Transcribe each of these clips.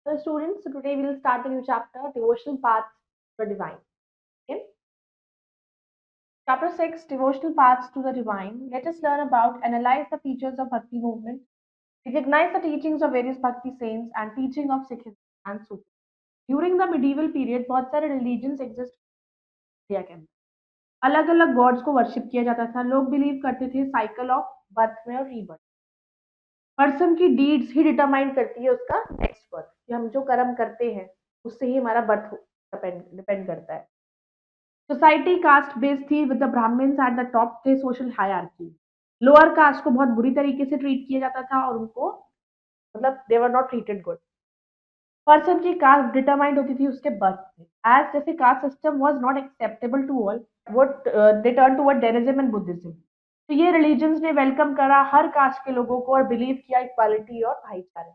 So students, so today we will start a new chapter, Devotional Paths to the Divine. Okay? Chapter 6, Devotional Paths to the Divine. Let us learn about, analyze the features of Bhakti movement, recognize the teachings of various Bhakti saints and teaching of Sikhism and Sufism. During the medieval period, बहुत सारे religions exist India के अंदर। अलग अलग God's को worship किया जाता था। लोग बिलीव करते थे साइकिल ऑफ बर्थ में और रीबर्थ। पर्सन की डीड्स ही डिटरमाइन करती है उसका नेक्स्ट बर्थ, कि हम जो कर्म करते हैं उससे ही हमारा बर्थ डिपेंड करता है। सोसाइटी कास्ट बेस्ड थी with the Brahmins at the top थे सोशल हायरार्की। लोअर कास्ट को बहुत बुरी तरीके से ट्रीट किया जाता था और उनको मतलब they were not treated good. Person की कास्ट डिटरमाइंड होती थी उसके बर्थ से। एज जैसे caste system was not acceptable to all, वो they turn toward Jainism and Buddhism. तो ये रिलीजन्स ने वेलकम करा हर कास्ट के लोगों को और बिलीव किया इक्वालिटी और भाईचारे।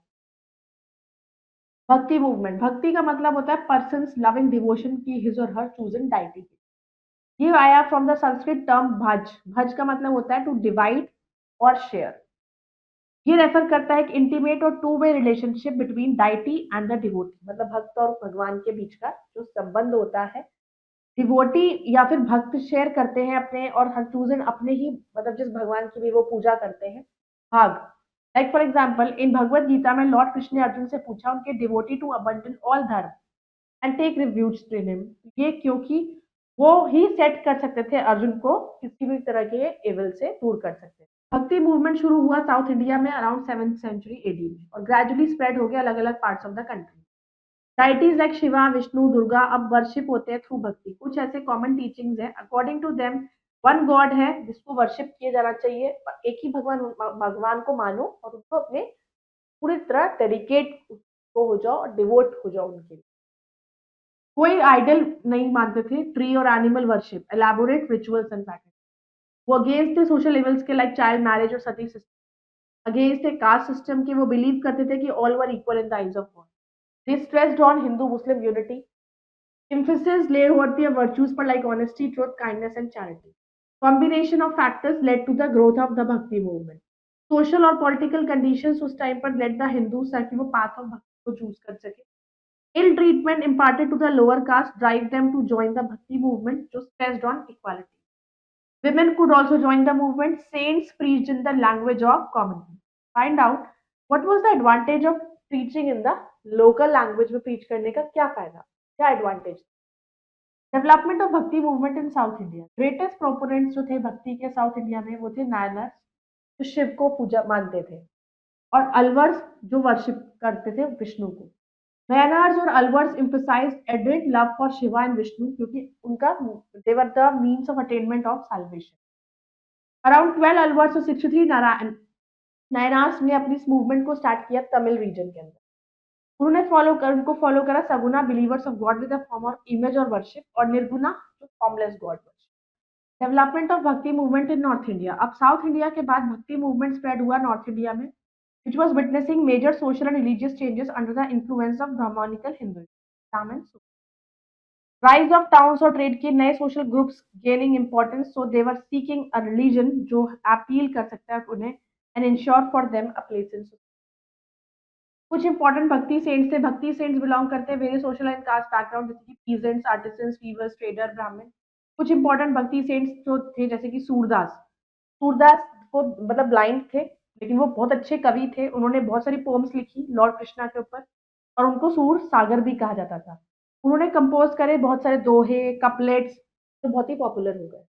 भक्ति मूवमेंट, भक्ति का मतलब होता है पर्सन लविंग डिवोशन की हिज और हर चूजन डाइटी। ये आया फ्रॉम द संस्कृत टर्म भज। भज का मतलब होता है टू डिवाइड और शेयर। ये रेफर करता है कि इंटीमेट और two way relationship between deity and the devotee, मतलब भक्त और भगवान के बीच का जो संबंध होता है। डिवोटी या फिर भक्त शेयर करते हैं अपने और हर चूजन अपने ही, मतलब जिस भगवान की भी वो पूजा करते हैं, भाग। Like for example in Bhagavad Gita में लॉर्ड कृष्ण ने अर्जुन से पूछा उनके devotee to abandon all dharma and take refuge to him. ये क्योंकि वो ही सेट कर सकते थे अर्जुन को किसी भी तरह के एविल से दूर कर सकते थे। भक्ति मूवमेंट शुरू हुआ साउथ इंडिया में अराउंड 7th सेंचुरी एडी में और ग्रेजुअली स्प्रेड हो गया अलग अलग parts of the country. Deities like Shiva, Vishnu, Durga अब वर्शिप होते हैं थ्रू भक्ति। कुछ ऐसे कॉमन टीचिंग्स हैं। According to them one God है जिसको वर्शिप किया जाना चाहिए, एक ही भगवान को मानो और उनको अपने पूरी तरह डेडिकेट को हो जाओ और डिवोट हो जाओ उनके लिए। कोई आइडल नहीं मानते थे। ट्री और animal worship, elaborate rituals and practice. वो अगेंस्ट थे सोशल लेवल्स के लाइक चाइल्ड मैरिज और सती सिस्टम। अगेंस्ट थे कास्ट सिस्टम के, वो बिलीव करते थे कि all were equal in the eyes of God. They stressed on Hindu Muslim unity. Emphasis lay over their virtues पर like honesty, truth, kindness and charity. Combination of factors led to the growth of the Bhakti movement. Social और political conditions उस time पर led the Hindus ताकि वो path of Bhakti को choose कर सके। Ill treatment imparted to the lower caste drive them to join the Bhakti movement जो stressed on equality. Women could also join the movement. Saints preached in the language of common people. Find out what was the advantage of preaching in the local language में preach करने का क्या फायदा, क्या advantage। Development of bhakti movement in south India. Greatest proponents जो थे भक्ति के साउथ इंडिया में वो थे नायनर्स जो शिव को पूजा मानते थे और अलवर्स जो वर्शिप करते थे विष्णु को। नायनर्स और Alvars emphasized ardent love for Shiva and Vishnu क्योंकि उनका they were the means of attainment of salvation. Around 12 Alvars और 63 नारायण नायनार्स ने अपनी इस मूवमेंट को स्टार्ट किया तमिल रीजन के अंदर। उनको फॉलो करा saguna believers of God with the form of image और वर्शिप और निर्गुणा जो formless God worship. Development of bhakti movement in North India. अब साउथ इंडिया के बाद भक्ति मूवमेंट स्प्रेड हुआ नॉर्थ इंडिया में which was witnessing major social and religious changes under the influence of Brahmanical Hinduism. Rise of towns और trade के नए social groups gaining importance, so they were seeking a religion जो appeal कर सकता है उन्हें and ensure for them a place in. कुछ important भक्ति सेंट्स थे। भक्ति सेंट्स बिलोंग करते हैं various social and caste background जैसे कि पीजेंट्स, आर्टिसंस, वीवर्स, ट्रेडर, ब्राह्मण। कुछ इंपॉर्टेंट भक्ति सेंट्स जो थे जैसे कि सूरदास। सूरदास को मतलब ब्लाइंड थे लेकिन वो बहुत अच्छे कवि थे। उन्होंने बहुत सारी पोम्स लिखी लॉर्ड कृष्णा के ऊपर और उनको सूर सागर भी कहा जाता था। उन्होंने कंपोज करे बहुत सारे दोहे, कपलेट्स जो बहुत ही पॉपुलर हो गए।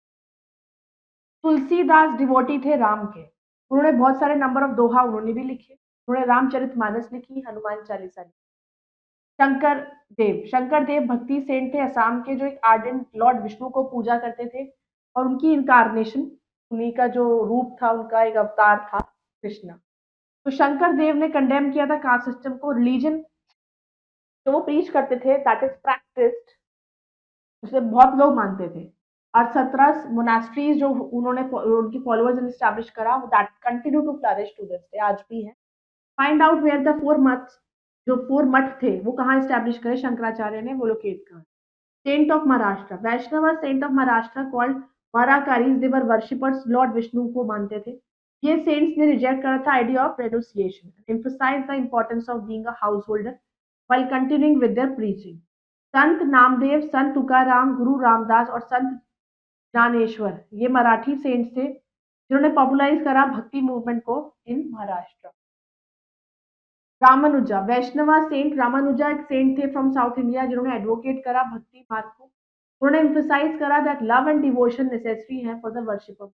तुलसीदास डिवोटी थे राम के। उन्होंने बहुत सारे नंबर ऑफ दोहा उन्होंने भी लिखे। उन्होंने रामचरितमानस लिखी, हनुमान चालीसा लिखी। शंकर देव भक्ति सेंट थे असम के जो एक आर्डेंट लॉर्ड विष्णु को पूजा करते थे और उनकी इनकारनेशन, उन्हीं का जो रूप था, उनका एक अवतार था कृष्णा। तो शंकर देव ने कंडेम किया था कास्ट सिस्टम को। रिलीजन जो वो प्रीच करते थे दैट इज प्रैक्टिस्ड, उसे बहुत लोग मानते थे। और 17 मोनास्ट्रीज जो उन्होंने उनकी फॉलोअर्स ने स्टैब्लिश करा that continue to flourish to this day, आज भी है। Find out where the four maths, जो 4 मठ थे वो कहाँ स्टैब्लिश करे शंकराचार्य ने, वो लोकेट कहा। Saint of Maharashtra, Vaishnava saint of Maharashtra called Varkaris, they were worshippers Lord Vishnu को मानते थे। ये सेंट्स ने रिजेक्ट करा था idea of renunciation, emphasise the importance of being a householder. while continuing with their preaching. संत नामदेव, संत तुकाराम, गुरु रामदास और संत ज्ञानेश्वर ये मराठी सेंट्स थे जिन्होंने पॉपुलराइज करा भक्ति मूवमेंट को इन महाराष्ट्र। रामानुजा, वैष्णवा सेंट रामानुजा एक सेंट थे फ्रॉम साउथ इंडिया जिन्होंने एडवोकेट करा भक्ति मार्ग को। उन्होंने एम्फसाइज करा that love and devotion necessary है for the worship of.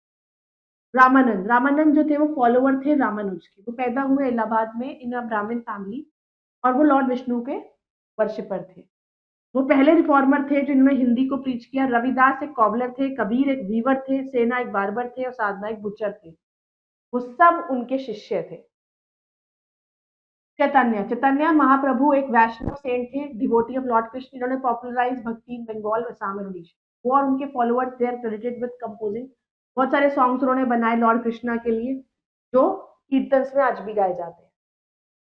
Ramanand, Ramanand जो थे वो फॉलोवर थे रामानुज के। वो पैदा हुए इलाहाबाद में इन अ ब्राह्मण फैमिली और वो लॉर्ड विष्णु के वर्शिपर थे। वो पहले रिफॉर्मर थे जिन्होंने हिंदी को प्रीच किया। रविदास एक कॉबलर थे, कबीर एक वीवर थे, सेना एक बार्बर थे और साधना एक बुचर थे। वो सब उनके शिष्य थे। चैतन्य, चैतन्य महाप्रभु एक वैष्णव सेंट थे, डिवोटी ऑफ लॉर्ड कृष्ण, जिन्होंने popularise bhakti in Bengal, Assam and Orissa. वो और उनके followers they are credited with composing बहुत सारे सॉन्ग्स उन्होंने बनाए लॉर्ड कृष्णा के लिए जो कीर्तन में आज भी गाए जाते हैं।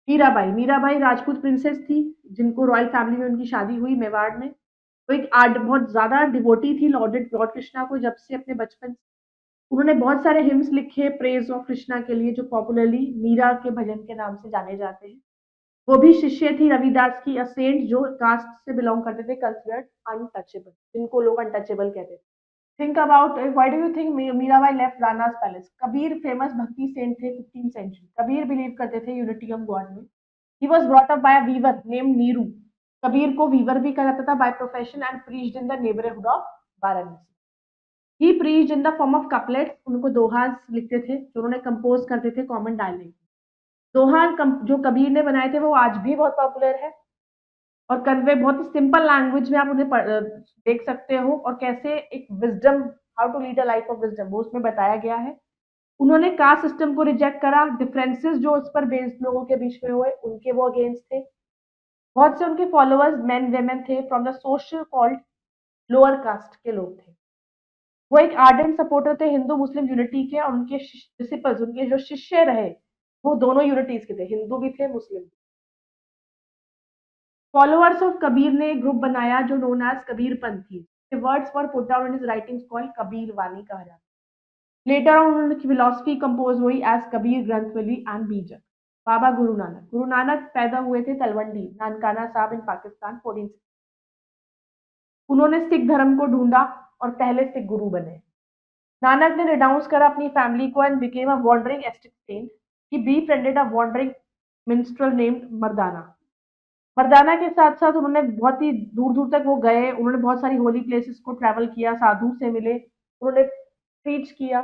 मीराबाई, मीराबाई राजपूत प्रिंसेस थी जिनको रॉयल फैमिली में उनकी शादी हुई मेवाड़ में। वो एक बहुत ज्यादा डिवोटी थी लॉर्ड कृष्णा को जब से अपने बचपन से। उन्होंने बहुत सारे हिम्स लिखे प्रेज ऑफ कृष्णा के लिए जो पॉपुलरली मीरा के भजन के नाम से जाने जाते हैं। वो भी शिष्य थी रविदास की, अ सेंट जो कास्ट से बिलोंग करते थे, कंसिडर्ड अनटचेबल, जिनको लोग अनटचेबल कहते थे। Think about why do you think Mirabai left Rana's palace. Kabir famous bhakti saint थे 15th सेंचुरी। कबीर बिलीव करते थे यूनिटी ऑफ गॉड में। He was brought up by a weaver named Neeru. Kabir को वीवर भी कहा जाता था by profession and preached in the neighbourhood of Varanasi. He preached in the form of couplets. उनको दोहास लिखते थे जो उन्होंने कंपोज करते थे कॉमन डायलेक्ट। दोहा जो कबीर ने बनाए थे वो आज भी बहुत पॉपुलर है और कन्वे बहुत ही सिंपल लैंग्वेज में आप उन्हें देख सकते हो और कैसे एक wisdom, how to lead a life of wisdom, वो उसमें बताया गया है। उन्होंने कास्ट सिस्टम को रिजेक्ट करा, डिफरेंसेस जो उस पर बेस्ड लोगों के बीच में हुए उनके वो अगेंस्ट थे। बहुत से उनके फॉलोअर्स मेन वेमेन थे from the social called lower caste के लोग थे। वो एक आर्डेंट सपोर्टर थे हिंदू मुस्लिम यूनिटी के और उनके डिसिपल्स, उनके जो शिष्य रहे वो दोनों यूनिटीज के थे, हिंदू भी थे मुस्लिम भी। फॉलोअर्स ऑफ कबीर ने एक ग्रुप बनाया जो known as Kabir Panthi. Words for put down in his writings called Kabir Vani कहा जाता है। लेटर ऑन उनकी फिलॉसफी कंपोज हुई एज कबीर ग्रंथवली एंड बीजक। बाबा गुरु नानक पैदा हुए थे तलवंडी नानकाना साहब इन पाकिस्तान 14। उन्होंने सिख धर्म को ढूंढा और पहले सिख गुरु बने। नानक ने रिनाउंस करा अपनी फैमिली को and became a wandering ascetic saint. He befriended a wandering minstrel named Mardana. Mardana के साथ साथ उन्होंने बहुत ही दूर दूर तक वो गए। उन्होंने बहुत सारी होली प्लेसेस को ट्रैवल किया, साधु से मिले, उन्होंने प्रीच किया,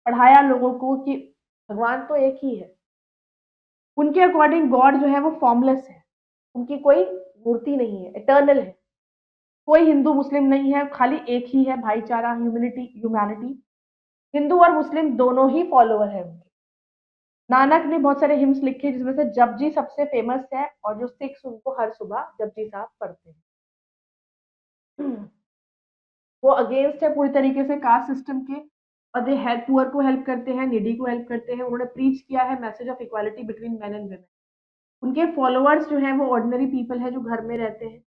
पढ़ाया लोगों को कि भगवान तो एक ही है। उनके अकॉर्डिंग गॉड जो है वो फॉर्मलेस है, उनकी कोई मूर्ति नहीं है, इटर्नल है। कोई हिंदू मुस्लिम नहीं है, खाली एक ही है, भाईचारा, ह्यूमैनिटी। हिंदू और मुस्लिम दोनों ही फॉलोअर है उनके। नानक ने बहुत सारे हिम्स लिखे जिसमें से जपजी सबसे फेमस है और जो सिख्स उनको हर सुबह जपजी साहब पढ़ते हैं। वो अगेंस्ट है पूरी तरीके से कास्ट सिस्टम के और दे हेल्प पुअर को हेल्प करते हैं, नीडी को हेल्प करते हैं। उन्होंने प्रीच किया है message of equality between main and women. उनके फॉलोअर्स जो हैं वो ऑर्डिनरी पीपल है जो घर में रहते हैं।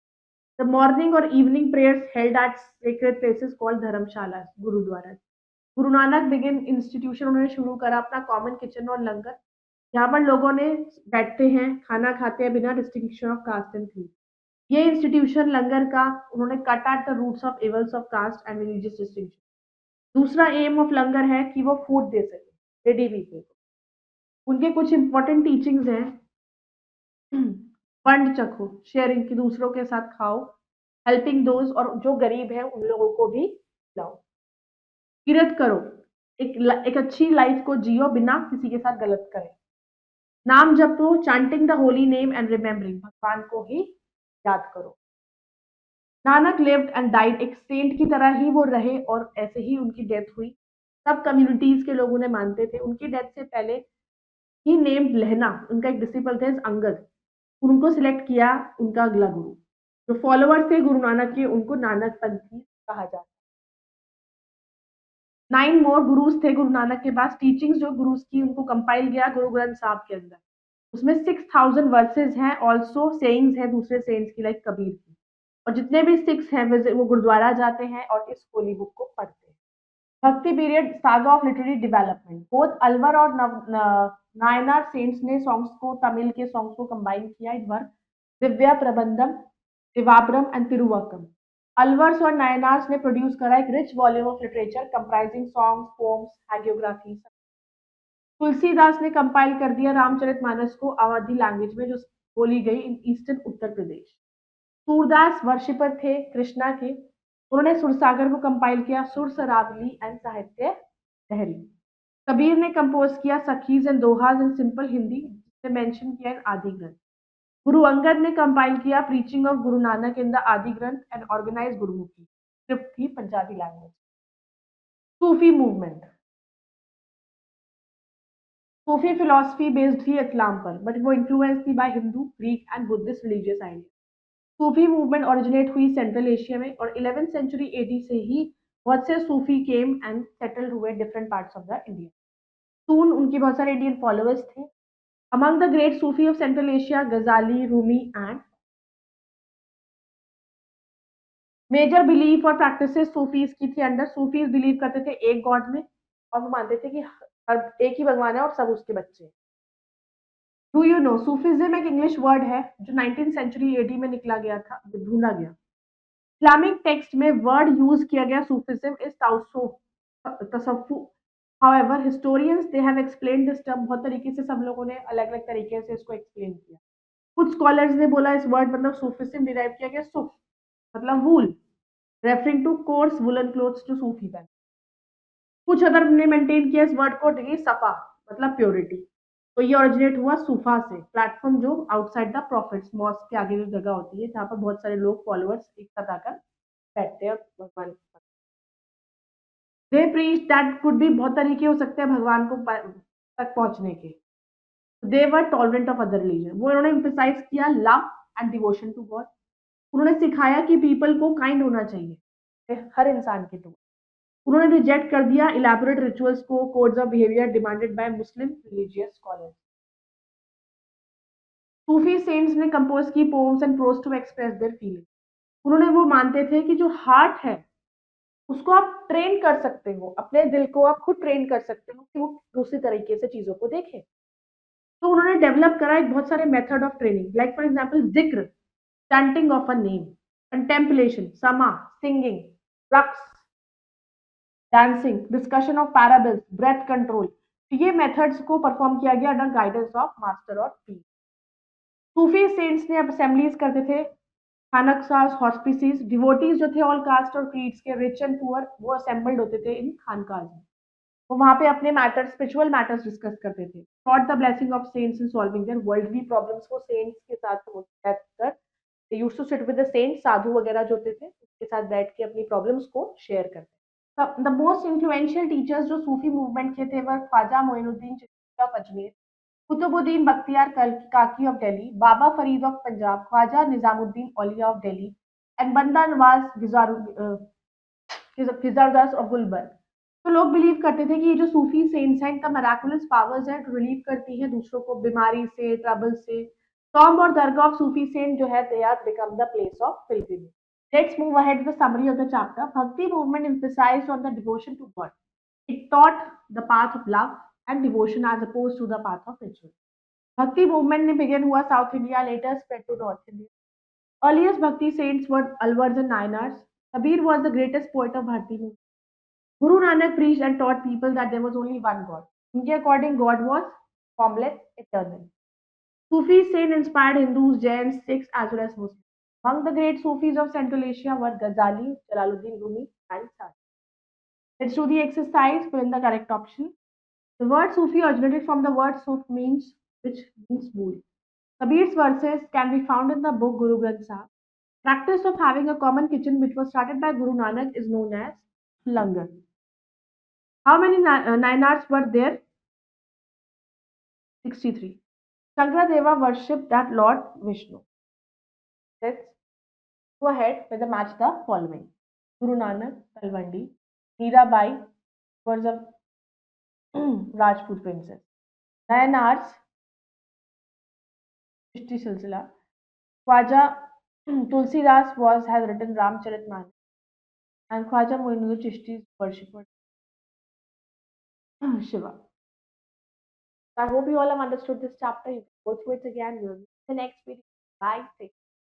द मॉर्निंग और evening prayers held at sacred places called dharamshala, gurdwara. Guru Nanak begin institution उन्होंने शुरू करा अपना कॉमन किचन और लंगर, यहाँ पर लोगों ने बैठते हैं, खाना खाते हैं बिना distinction of caste and creed. ये इंस्टीट्यूशन लंगर का उन्होंने cut at the roots of evils of caste and religious distinction. दूसरा एम ऑफ लंगर है कि वो फूड दे सके रेडी पीपल को। उनके कुछ इंपॉर्टेंट टीचिंग्स हैं। फंड चखो, शेयरिंग की, दूसरों के साथ खाओ, हेल्पिंग दोज, और जो गरीब है उन लोगों को भी लाओ। किरत करो, एक अच्छी लाइफ को जियो बिना किसी के साथ गलत करे। Naam Japo, chanting the holy name and remembering, भगवान को ही याद करो। नानक लिव्ड एंड डाइड, एक सेंट की तरह ही वो रहे और ऐसे ही उनकी डेथ हुई। सब कम्युनिटीज के लोग उन्हें मानते थे। उनकी डेथ से पहले ही नेम्ड लहना, उनका एक डिसिपल थे अंगद, उनको सिलेक्ट किया उनका अगला गुरु। जो फॉलोअर्स थे गुरु नानक के उनको नानक पंथी कहा जाता है। 9 मोर गुरुज थे गुरु नानक के पास। टीचिंग्स जो गुरुज की उनको कंपाइल किया गुरु ग्रंथ साहब के अंदर। उसमें 6000 वर्सेज हैं, ऑल्सो सेइंग्स हैं दूसरे सेंट्स की लाइक कबीर की। और जितने भी सिख्स हैं वो गुरुद्वारा जाते हैं और इस होली बुक को पढ़ते हैं। भक्ति period, saga of literary development. Both Alwar और नायनार सेंट्स ने सॉन्ग्स को, तमिल के सॉन्ग्स को कंबाइन किया इन वर्क दिव्या प्रबंधम, दिवाब्रम एंड तिरुवक्कम। अलवर्स और नायनार्स ने प्रोड्यूस करा एक rich volume of literature comprising songs, poems, hagiography. Tulsidas ने कंपाइल कर दिया रामचरितमानस को अवधी लैंग्वेज में, जो बोली गई in eastern Uttar Pradesh. Surdas worshipper थे कृष्णा के। उन्होंने सुरसागर को कंपाइल किया, सुर सरावली एंड साहित्य लहरी। कबीर ने कंपोज किया sakhis and dohas in simple Hindi, जिसे मेंशन किया इन आदि ग्रंथ। गुरु अंगद ने कंपाइल किया preaching of Guru Nanak in the आदि ग्रंथ एंड ऑर्गेनाइज गुरुमुखी। स्क्रिप्ट थी Punjabi language. Sufi movement. Sufi philosophy based थी इस्लाम पर, बट वो इन्फ्लुएंस थी by Hindu, Greek and Buddhist religious idea. Sufi movement originate हुई सेंट्रल एशिया में, और 11th सेंचुरी एडी से ही बहुत से सूफी केम एंड सेटल्ड हुए different parts of the India. Soon उनके बहुत सारे इंडियन फॉलोअर्स थे। Among the great Sufi of Central Asia Ghazali, Rumi and major belief और प्रैक्टिसेस सूफीज की थी अंडर। सूफीज बिलीव करते थे एक गॉड में, और वो मानते थे कि हर एक ही भगवान है और सब उसके बच्चे हैं। डू यू नो सूफिज्म एक इंग्लिश वर्ड है जो 19th सेंचुरी एडी में निकला गया था, ढूंढा गया। इस्लामिक टेक्स्ट में वर्ड यूज किया गया सूफिज्म इज तसव्वुफ। However historians they have explained this term, बहुत तरीके से सब लोगों ने अलग अलग तरीके से इसको एक्सप्लेन किया। कुछ स्कॉलर्स ने बोला इस वर्ड मतलब सूफिज्म डिराइव किया गया सुफ मतलब wool, referring to coarse woollen clothes जो सूफी पहनते। कुछ अदर ने मेंटेन किया इस वर्ड को डिग्री सफा मतलब प्योरिटी। तो ये ओरिजिनेट हुआ सूफा से, प्लेटफॉर्म जो आउटसाइड द प्रॉफिट्स, मॉस्क के आगे जो जगह होती है जहाँ पर बहुत सारे लोग फॉलोअर्स एक साथ आकर बैठते हैं भगवान। दे प्रीच दैट कुड भी बहुत तरीके हो सकते हैं भगवान को तक पहुंचने के। They were tolerant of other religion, वो उन्होंने एम्फेसाइज किया love and devotion to God. उन्होंने सिखाया कि पीपल को काइंड होना चाहिए हर इंसान के टू। उन्होंने रिजेक्ट कर दिया इलेबोरेट रिचुअल्स को, codes of behaviour demanded by Muslim religious scholars. Sufi saints ने कंपोज की poems and prose to express their feeling. उन्होंने वो मानते थे कि जो हार्ट है उसको आप ट्रेन कर सकते हो, अपने दिल को आप खुद ट्रेन कर सकते हो कि वो दूसरी तरीके से चीजों को देखे। तो उन्होंने डेवलप करा एक बहुत सारे method of training, like for example जिक्र, chanting of a name, contemplation, समा, सिंगिंग, रक्स, dancing, discussion of parables, breath control. ये मेथड्स को परफॉर्म किया गया अंडर गाइडेंस ऑफ मास्टर और पीर। सूफी सेंट्स ने असेंबलीज करते थे, खानकास, हॉस्पिसेस। डिवोटीज जो थे ऑल कास्ट और क्रीड्स के, रिच एंड पुअर, वो असेंबल्ड होते थे इन खानकाज में। वो वहां पे अपने मैटर्स, स्पिरिचुअल मैटर्स डिस्कस करते थे। Thought the blessing of saints in solving their worldly problems को सेंट्स के साथ बैठकर, they used to sit with the saints, साधु वगैरह जो होते थे उनके साथ बैठ के अपनी प्रॉब्लम्स को शेयर करते। द मोस्ट इन्फ्लुएंशियल टीचर्स जो सूफी मूवमेंट के थे वह Khwaja Moinuddin Chishti of Ajmer, Qutbuddin Bakhtiyar Kaki of Delhi, Baba Farid of Punjab, Khwaja Nizamuddin Auliya of Delhi and Banda Nawaz खिजारदास of Gulberg. तो लोग बिलीव करते थे कि ये जो सूफी सेंट्स हैं इनका मेराकुलस पावर्स है, रिलीव करती हैं दूसरों को बीमारी से, ट्रबल से। टॉम्ब और दरगाह ऑफ सूफी सेंट जो है they are become the place of pilgrimage. Let's move ahead to the summary of the chapter. Bhakti movement emphasized on the devotion to God. It taught the path of love and devotion as opposed to the path of ritual. Bhakti movement ने began हुआ South India, later spread to North India. Earliest Bhakti saints were Alvars and Nayanars. Kabir was the greatest poet of Bharti movement. Guru Nanak preached and taught people that there was only one God. उनके according God was formless, eternal. Sufi saint inspired Hindus, Jains, Sikhs as well as Muslims. Among the great Sufis of Central Asia were Ghazali, Jalaluddin Rumi, and Sadi. Let's do the exercise. Fill in the correct option. The word Sufi originated from the word Suf means which means wool. Kabir's verses can be found in the book Guru Granth Sahib. Practice of having a common kitchen, which was started by Guru Nanak, is known as langar. How many Nayanars were there? 63. Shankara worshipped that Lord Vishnu. Let's go ahead with the match the following. Guru Nanak, Talwandi, Mirabai was a Rajput princess. Nayanars, Srishti Silsila. Khwaja Tulsidas has written Ramcharitmanas, and Khwaja Moinuddin Chishti's worshipper Shiva. So I hope you all have understood this chapter. You can go through it again. We'll meet in the next video. Bye.